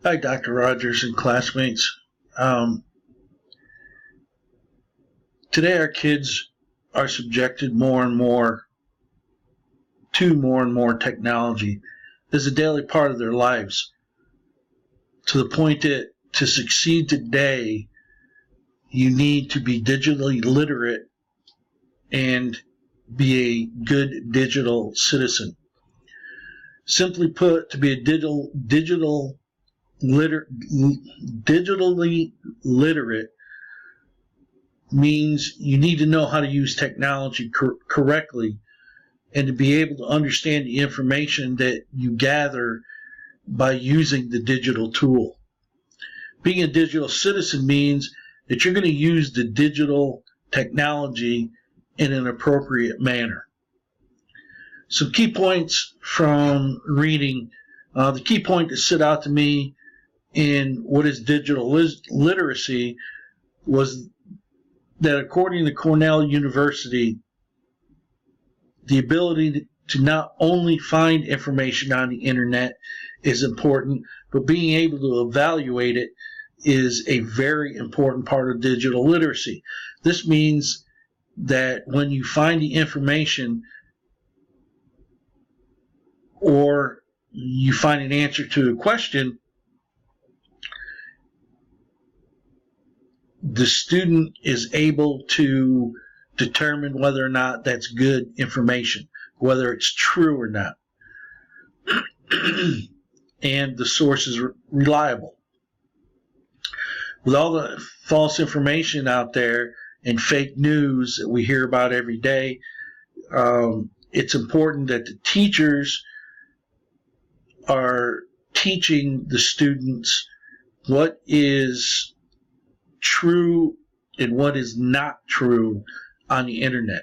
Hi, Dr. Rogers and classmates. Um, Today, our kids are subjected more and more to more and more technology as a daily part of their lives, to the point that to succeed today, you need to be digitally literate and be a good digital citizen. Simply put, to be a digitally literate means you need to know how to use technology correctly and to be able to understand the information that you gather by using the digital tool. Being a digital citizen means that you're going to use the digital technology in an appropriate manner. Some key points from reading. The key point that stood out to me in what is digital literacy was that according to Cornell University, the ability to not only find information on the internet is important, but being able to evaluate it is a very important part of digital literacy. This means that when you find the information or you find an answer to a question, the student is able to determine whether or not that's good information, whether it's true or not, and the source is reliable. With all the false information out there and fake news that we hear about every day, it's important that the teachers are teaching the students what is true and what is not true on the internet.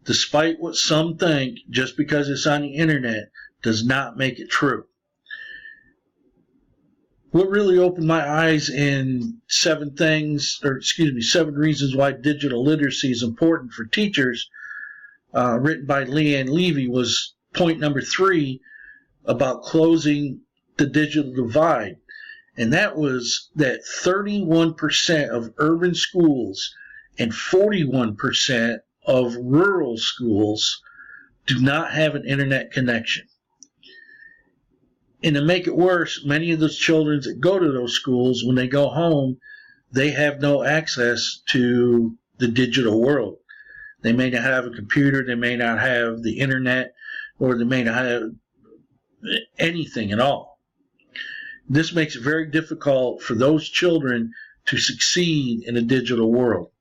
Despite what some think, just because it's on the internet does not make it true. What really opened my eyes in 7 reasons why digital literacy is important for teachers, written by Leanne Levy, was point number 3 about closing the digital divide. And that was that 31% of urban schools and 41% of rural schools do not have an internet connection. And to make it worse, many of those children that go to those schools, when they go home, they have no access to the digital world. They may not have a computer, they may not have the internet, or they may not have anything at all. This makes it very difficult for those children to succeed in a digital world.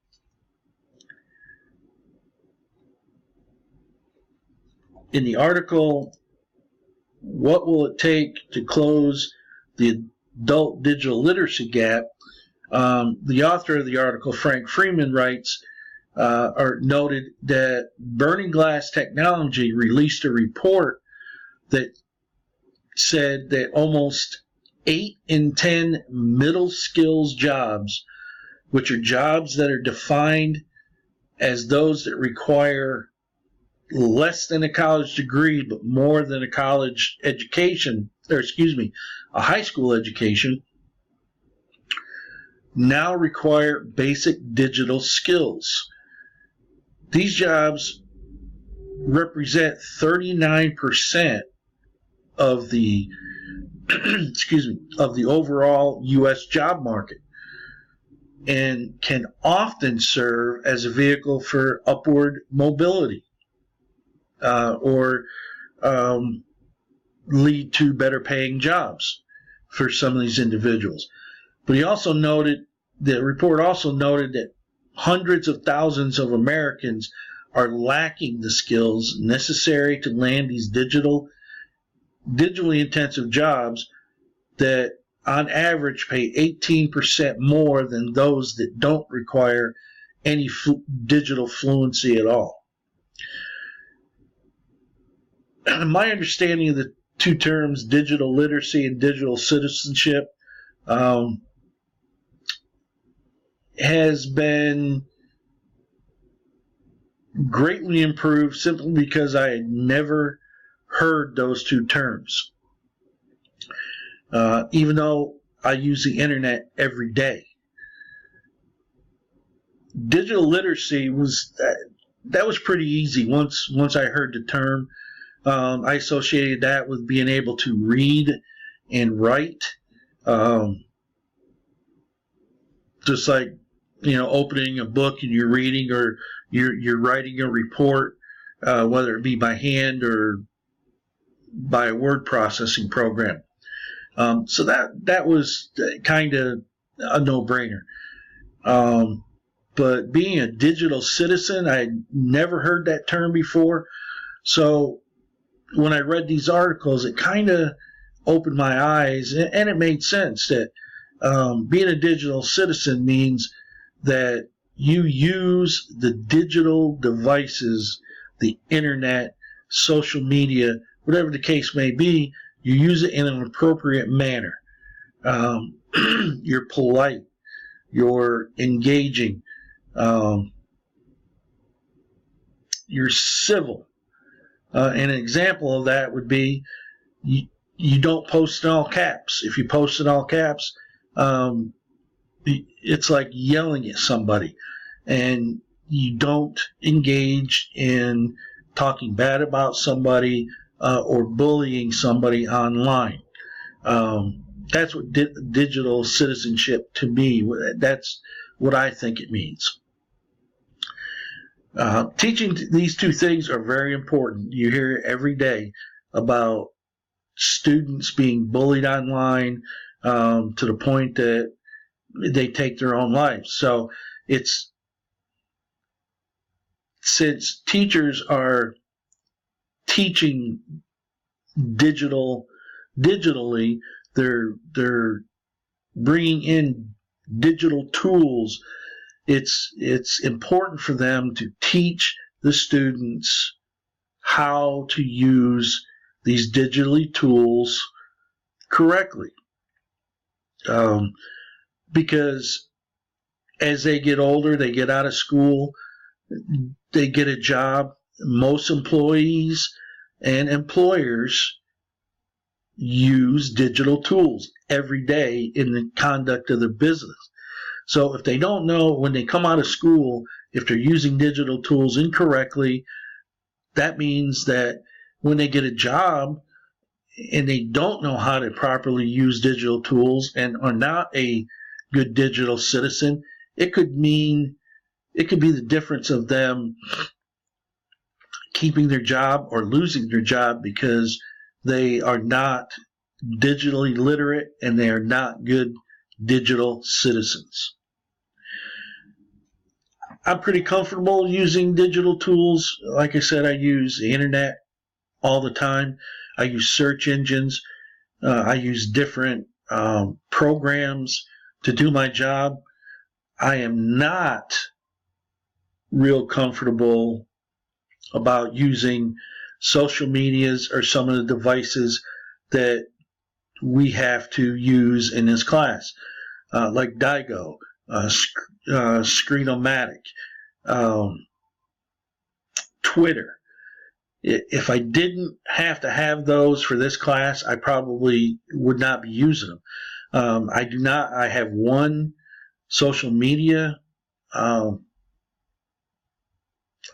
In the article, What Will It Take to Close the Adult Digital Literacy Gap, the author of the article, Frank Freeman, writes, noted that Burning Glass Technology released a report that said that almost 8 in 10 middle skills jobs, which are jobs that are defined as those that require less than a college degree but more than a college education, a high school education, now require basic digital skills. These jobs represent 39% of the of the overall U.S. job market, and can often serve as a vehicle for upward mobility, or lead to better paying jobs for some of these individuals. But the report also noted that hundreds of thousands of Americans are lacking the skills necessary to land these digitally intensive jobs that on average pay 18% more than those that don't require any digital fluency at all. My understanding of the two terms, digital literacy and digital citizenship, has been greatly improved simply because I had never heard those two terms. Even though I use the internet every day. Digital literacy that was pretty easy once I heard the term. I associated that with being able to read and write, just like opening a book and you're reading, or you're writing a report, whether it be by hand or by a word processing program. So that was kind of a no-brainer. But being a digital citizen, I had never heard that term before. So when I read these articles, it kind of opened my eyes, and it made sense that being a digital citizen means that you use the digital devices, the internet, social media, whatever the case may be, you use it in an appropriate manner. You're polite, you're engaging, you're civil. An example of that would be you don't post in all caps. If you post in all caps, it's like yelling at somebody, and you don't engage in talking bad about somebody or bullying somebody online. That's what digital citizenship to me, that's what I think it means. Teaching these two things are very important. You hear it every day about students being bullied online to the point that they take their own lives. So since teachers are teaching digitally, they're bringing in digital tools. It's important for them to teach the students how to use these digitally tools correctly. Because as they get older, they get out of school, they get a job. Most employees and employers use digital tools every day in the conduct of their business. So if they don't know when they come out of school, if they're using digital tools incorrectly, that means that when they get a job and they don't know how to properly use digital tools and are not a good digital citizen, it could be the difference of them keeping their job or losing their job because they are not digitally literate and they are not good digital citizens. I'm pretty comfortable using digital tools. Like I said, I use the internet all the time. I use search engines. I use different programs to do my job. I am not real comfortable about using social medias or some of the devices that we have to use in this class, like Digo, Screenomatic, Twitter. If I didn't have to have those for this class, I probably would not be using them. I do not. I have one social media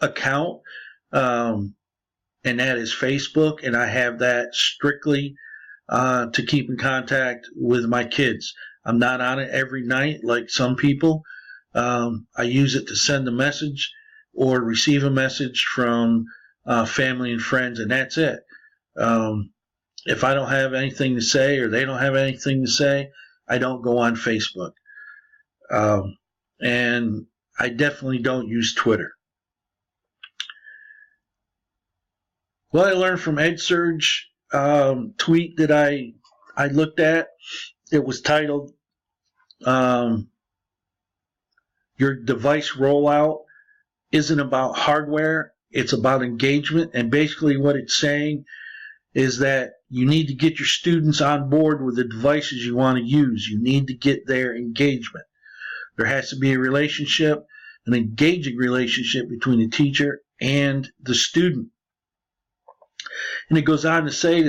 account, and that is Facebook, and I have that strictly to keep in contact with my kids. I'm not on it every night like some people. I use it to send a message or receive a message from family and friends, and that's it. If I don't have anything to say or they don't have anything to say, I don't go on Facebook. And I definitely don't use Twitter. What I learned from EdSurge tweet that I looked at, it was titled, your device rollout isn't about hardware, it's about engagement. And basically what it's saying is that you need to get your students on board with the devices you want to use. You need to get their engagement. There has to be a relationship, an engaging relationship between the teacher and the student. And it goes on to say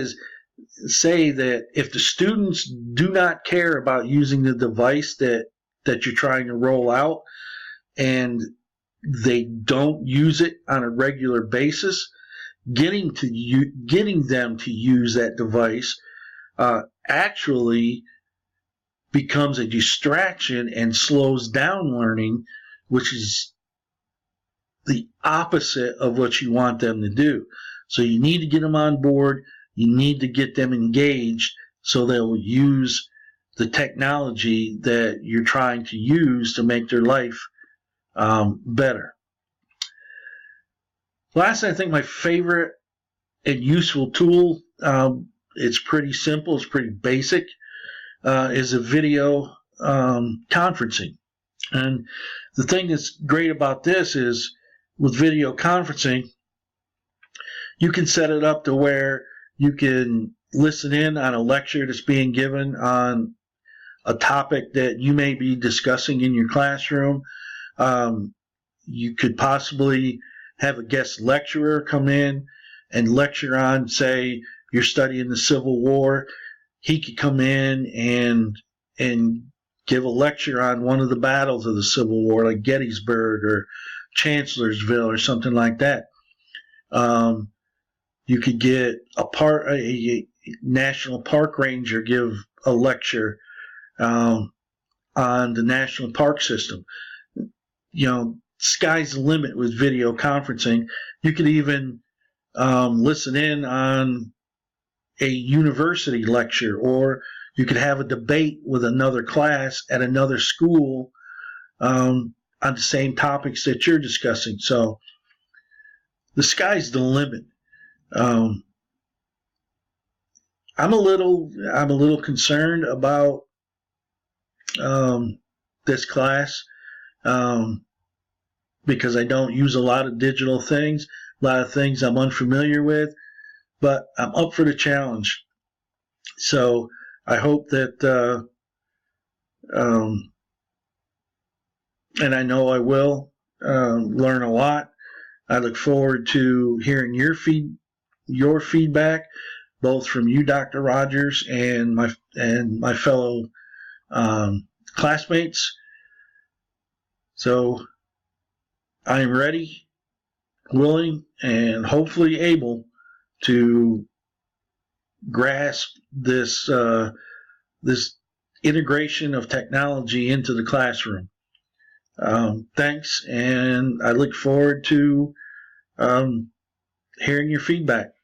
say that if the students do not care about using the device that you're trying to roll out, and they don't use it on a regular basis, getting them to use that device actually becomes a distraction and slows down learning, which is the opposite of what you want them to do. So you need to get them on board. You need to get them engaged so they'll use the technology that you're trying to use to make their life better. Last, I think my favorite and useful tool, it's pretty simple, it's pretty basic, is a video conferencing. And the thing that's great about this is with video conferencing, you can set it up to where you can listen in on a lecture that's being given on a topic that you may be discussing in your classroom. You could possibly have a guest lecturer come in and lecture on, say, you're studying the Civil War. He could come in and give a lecture on one of the battles of the Civil War, like Gettysburg or Chancellorsville or something like that. You could get a national park ranger give a lecture on the national park system. Sky's the limit with video conferencing. You could even listen in on a university lecture, or you could have a debate with another class at another school on the same topics that you're discussing. So the sky's the limit. I'm a little concerned about this class because I don't use a lot of digital things, a lot of things I'm unfamiliar with, but I'm up for the challenge. So I hope that, and I know I will learn a lot. I look forward to hearing your feedback, both from you, Dr. Rogers, and my fellow classmates. So I am ready, willing, and hopefully able to grasp this integration of technology into the classroom. Thanks, and I look forward to hearing your feedback.